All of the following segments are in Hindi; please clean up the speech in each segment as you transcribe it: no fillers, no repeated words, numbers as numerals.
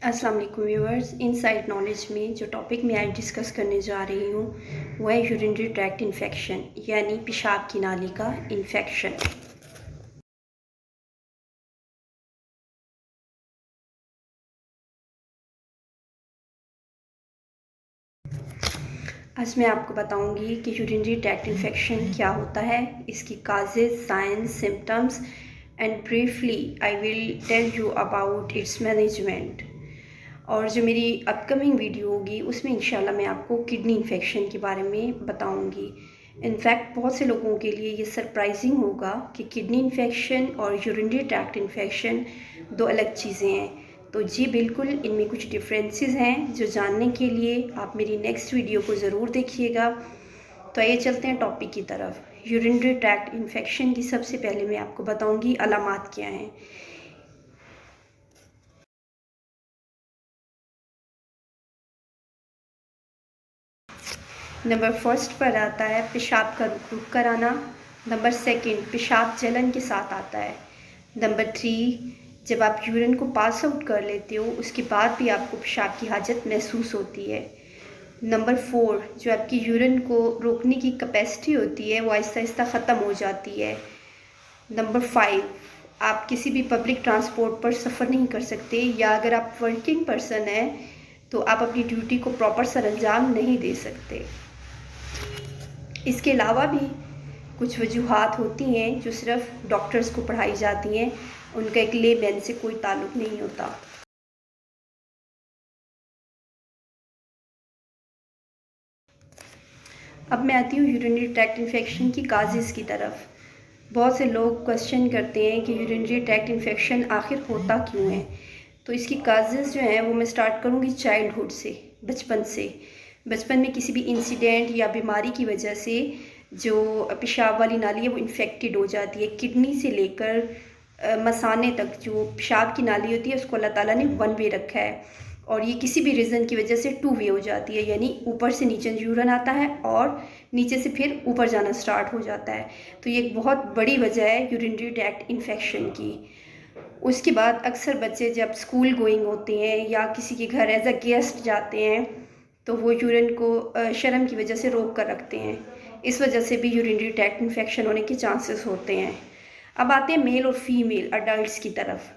अस्सलाम वालेकुम व्यूअर्स। इनसाइड नॉलेज में जो टॉपिक मैं आज डिस्कस करने जा रही हूँ वह है यूरिनरी ट्रैक्ट इन्फेक्शन यानी पेशाब की नाली का इन्फेक्शन। आज मैं आपको बताऊंगी कि यूरिनरी ट्रैक्ट इन्फेक्शन क्या होता है, इसकी causes, signs, symptoms and briefly I will tell you about its management. और जो मेरी अपकमिंग वीडियो होगी उसमें इंशाल्लाह मैं आपको किडनी इन्फेक्शन के बारे में बताऊंगी। इनफैक्ट बहुत से लोगों के लिए ये सरप्राइजिंग होगा कि किडनी इन्फेक्शन और यूरिनरी ट्रैक्ट इन्फेक्शन दो अलग चीज़ें हैं। तो जी बिल्कुल, इनमें कुछ डिफरेंसेस हैं जो जानने के लिए आप मेरी नेक्स्ट वीडियो को ज़रूर देखिएगा। तो आइए चलते हैं टॉपिक की तरफ। यूरिनरी ट्रैक्ट इन्फेक्शन की सबसे पहले मैं आपको बताऊंगी अलामात क्या हैं। नंबर फर्स्ट पर आता है पेशाब का रुक रुक कर आना। नंबर सेकंड, पेशाब जलन के साथ आता है। नंबर थ्री, जब आप यूरिन को पास आउट कर लेते हो उसके बाद भी आपको पेशाब की हाजत महसूस होती है। नंबर फोर, जो आपकी यूरिन को रोकने की कैपेसिटी होती है वो आहिस्ता आहिस्ता ख़त्म हो जाती है। नंबर फाइव, आप किसी भी पब्लिक ट्रांसपोर्ट पर सफ़र नहीं कर सकते, या अगर आप वर्किंग पर्सन हैं तो आप अपनी ड्यूटी को प्रॉपर सरअंजाम नहीं दे सकते। इसके अलावा भी कुछ वजूहात होती हैं जो सिर्फ डॉक्टर्स को पढ़ाई जाती हैं, उनका एक लेमैन से कोई ताल्लुक़ नहीं होता। अब मैं आती हूँ यूरिनरी ट्रैक्ट इन्फेक्शन की काजेज़ की तरफ। बहुत से लोग क्वेश्चन करते हैं कि यूरिनरी ट्रैक्ट इन्फेक्शन आखिर होता क्यों है। तो इसकी काजेज़ जो हैं वो मैं स्टार्ट करूँगी चाइल्डहुड से, बचपन से। बचपन में किसी भी इंसिडेंट या बीमारी की वजह से जो पेशाब वाली नाली है वो इन्फेक्टेड हो जाती है। किडनी से लेकर मसाने तक जो पेशाब की नाली होती है उसको अल्लाह ताला ने वन वे रखा है, और ये किसी भी रीज़न की वजह से टू वे हो जाती है, यानी ऊपर से नीचे यूरिन आता है और नीचे से फिर ऊपर जाना स्टार्ट हो जाता है। तो ये एक बहुत बड़ी वजह है यूरिनरी ट्रैक्ट इन्फेक्शन की। उसके बाद अक्सर बच्चे जब स्कूल गोइंग होते हैं या किसी के घर एज अ गेस्ट जाते हैं तो वो यूरिन को शर्म की वजह से रोक कर रखते हैं। इस वजह से भी यूरिनरी ट्रैक्ट इन्फेक्शन होने के चांसेस होते हैं। अब आते हैं मेल और फीमेल अडल्ट्स की तरफ।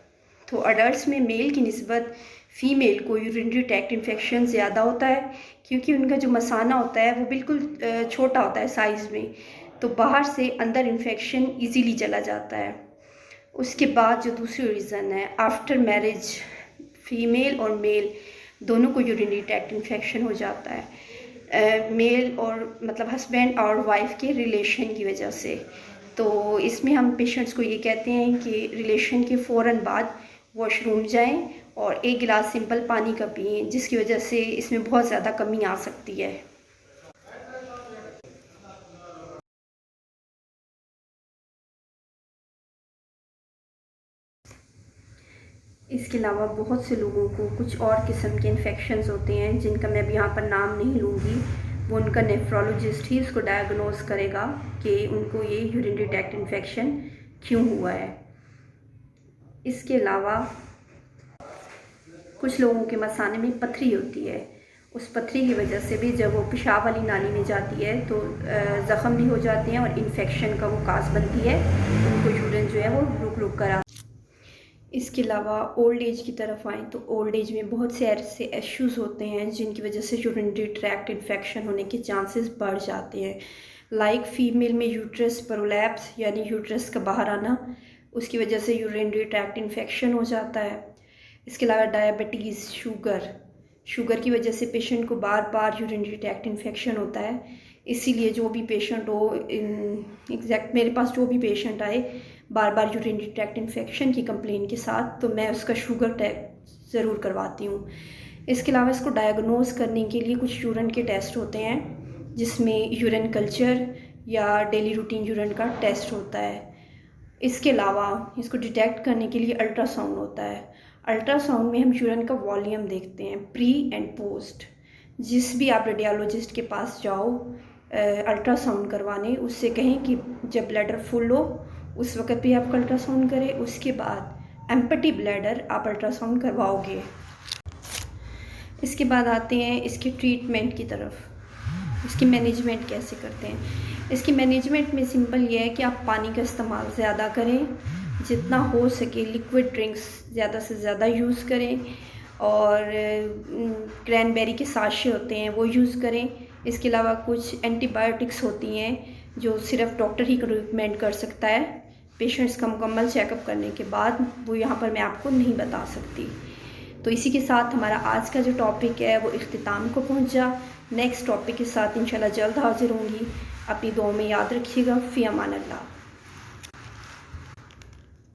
तो अडल्ट्स में मेल की निस्बत फ़ीमेल को यूरिनरी ट्रैक्ट इन्फेक्शन ज़्यादा होता है, क्योंकि उनका जो मसाना होता है वो बिल्कुल छोटा होता है साइज़ में, तो बाहर से अंदर इन्फेक्शन इजीली चला जाता है। उसके बाद जो दूसरी रीज़न है, आफ्टर मैरिज फ़ीमेल और मेल दोनों को यूरिनरी ट्रैक्ट इन्फेक्शन हो जाता है, मेल और मतलब हस्बैंड और वाइफ के रिलेशन की वजह से। तो इसमें हम पेशेंट्स को ये कहते हैं कि रिलेशन के फ़ौरन बाद वॉशरूम जाएं और एक गिलास सिंपल पानी का पिएं, जिसकी वजह से इसमें बहुत ज़्यादा कमी आ सकती है। इसके अलावा बहुत से लोगों को कुछ और किस्म के इन्फेक्शंस होते हैं जिनका मैं अभी यहाँ पर नाम नहीं लूँगी। वो उनका नेफ्रोलॉजिस्ट ही उसको डायग्नोस करेगा कि उनको ये यूरिनरी ट्रैक्ट इन्फेक्शन क्यों हुआ है। इसके अलावा कुछ लोगों के मसाने में पथरी होती है, उस पथरी की वजह से भी जब वो पेशाब वाली नाली में जाती है तो ज़ख़म भी हो जाते हैं और इन्फेक्शन का वो काज बनती है, उनको यूरिन जो है वो रुक रुक कर। इसके अलावा ओल्ड एज की तरफ आएँ तो ओल्ड एज में बहुत से ऐसे इश्यूज़ होते हैं जिनकी वजह से यूरिनरी ट्रैक्ट इन्फेक्शन होने के चांसेस बढ़ जाते हैं। लाइक फ़ीमेल में यूट्रस प्रोलैप्स यानी यूट्रस का बाहर आना, उसकी वजह से यूरिनरी ट्रैक्ट इन्फेक्शन हो जाता है। इसके अलावा डायबिटीज़, शुगर की वजह से पेशेंट को बार बार यूरिनरी ट्रैक्ट इन्फेक्शन होता है। इसीलिए जो भी पेशेंट हो, एग्जैक्ट मेरे पास जो भी पेशेंट आए बार बार यूरिनरी ट्रैक्ट इन्फेक्शन की कंप्लेन के साथ, तो मैं उसका शुगर टेस्ट ज़रूर करवाती हूँ। इसके अलावा इसको डायग्नोस करने के लिए कुछ यूरिन के टेस्ट होते हैं, जिसमें यूरिन कल्चर या डेली रूटीन यूरिन का टेस्ट होता है। इसके अलावा इसको डिटेक्ट करने के लिए अल्ट्रासाउंड होता है। अल्ट्रासाउंड में हम यूरिन का वॉल्यूम देखते हैं, प्री एंड पोस्ट। जिस भी आप रेडियोलॉजिस्ट के पास जाओ अल्ट्रासाउंड करवाने, उससे कहें कि जब ब्लैडर फुल हो उस वक्त भी आपका अल्ट्रासाउंड करें, उसके बाद एम्प्टी ब्लैडर आप अल्ट्रासाउंड करवाओगे। इसके बाद आते हैं इसके ट्रीटमेंट की तरफ, इसकी मैनेजमेंट कैसे करते हैं। इसकी मैनेजमेंट में सिंपल ये है कि आप पानी का इस्तेमाल ज़्यादा करें, जितना हो सके लिक्विड ड्रिंक्स ज़्यादा से ज़्यादा यूज़ करें, और क्रैनबेरी के साशे होते हैं वो यूज़ करें। इसके अलावा कुछ एंटीबायोटिक्स होती हैं जो सिर्फ डॉक्टर ही रिकमेंड कर सकता है, पेशेंट्स का मुकम्मल चेकअप करने के बाद, वो यहाँ पर मैं आपको नहीं बता सकती। तो इसी के साथ हमारा आज का जो टॉपिक है वो इख्तिताम को पहुँचा। नेक्स्ट टॉपिक के साथ इंशाल्लाह जल्द हाजिर होंगी। अपनी दुआ में याद रखिएगा। फ़ी अमान अल्लाह।